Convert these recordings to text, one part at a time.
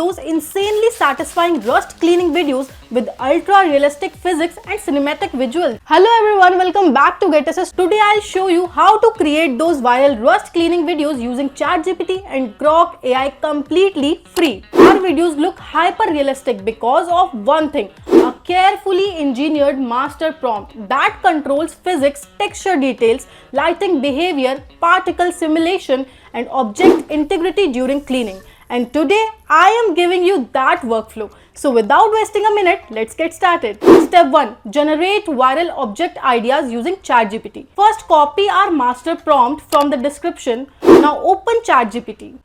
those insanely satisfying rust cleaning videos with ultra realistic physics and cinematic visuals. Hello everyone, welcome back to GetAssist. Today I'll show you how to create those viral rust cleaning videos using ChatGPT and Grok AI completely free. Our videos look hyper realistic because of one thing, a carefully engineered master prompt that controls physics, texture details, lighting behavior, particle simulation and object integrity during cleaning. And today I am giving you that workflow. So without wasting a minute, let's get started. Step 1. Generate viral object ideas using ChatGPT. First, copy our master prompt from the description. Now open ChatGPT.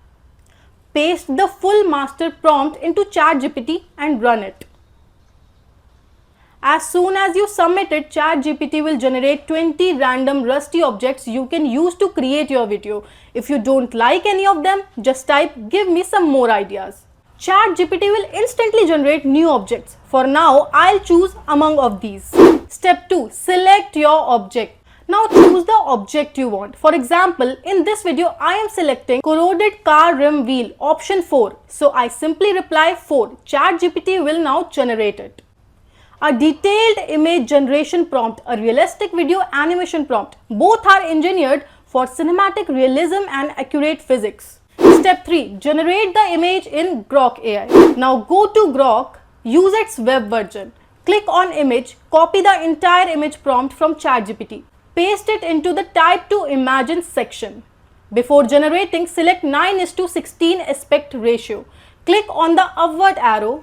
Paste the full master prompt into ChatGPT and run it. As soon as you submit it, ChatGPT will generate 20 random rusty objects you can use to create your video. If you don't like any of them, just type "give me some more ideas." ChatGPT will instantly generate new objects. For now, I'll choose among of these. Step 2. Select your object. Now choose the object you want. For example, in this video, I am selecting corroded car rim wheel, option 4. So I simply reply 4. ChatGPT will now generate it. A detailed image generation prompt, a realistic video animation prompt. Both are engineered for cinematic realism and accurate physics. Step 3. Generate the image in Grok AI. Now go to Grok, use its web version. Click on image, copy the entire image prompt from ChatGPT. Paste it into the type to imagine section. Before generating, select 9:16 aspect ratio. Click on the upward arrow.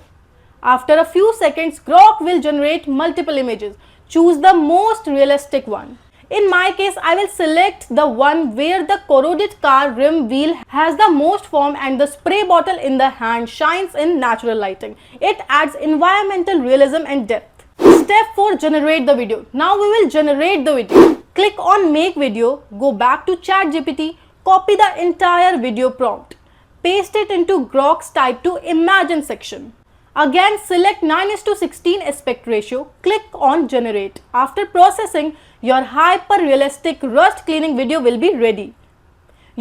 After a few seconds, Grok will generate multiple images. Choose the most realistic one. In my case, I will select the one where the corroded car rim wheel has the most form and the spray bottle in the hand shines in natural lighting. It adds environmental realism and depth. Step 4. Generate the video. Now we will generate the video. Click on Make Video, go back to ChatGPT, copy the entire video prompt. Paste it into Grok's type to imagine section. Again, select 9:16 aspect ratio, click on generate. After processing, your hyper-realistic rust cleaning video will be ready.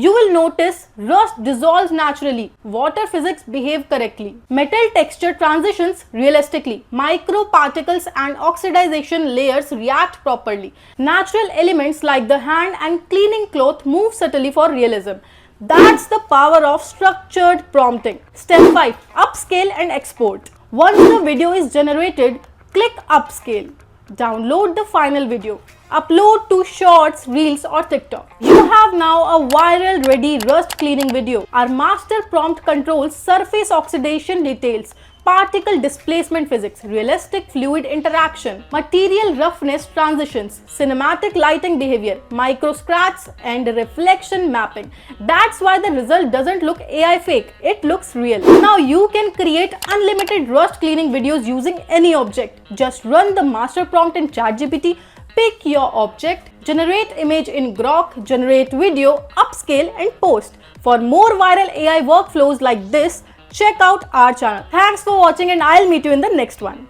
You will notice rust dissolves naturally, water physics behave correctly, metal texture transitions realistically, microparticles and oxidization layers react properly, natural elements like the hand and cleaning cloth move subtly for realism. That's the power of structured prompting. Step 5. Upscale and export. Once the video is generated, click Upscale. Download the final video. Upload to Shorts, Reels or TikTok. You have now a viral ready rust cleaning video. Our master prompt controls surface oxidation details, particle displacement physics, realistic fluid interaction, material roughness transitions, cinematic lighting behavior, micro scratch and reflection mapping. That's why the result doesn't look AI fake, it looks real. Now you can create unlimited rust cleaning videos using any object. Just run the master prompt in ChatGPT, pick your object, generate image in Grok, generate video, upscale and post. For more viral AI workflows like this, check out our channel. Thanks for watching and I'll meet you in the next one.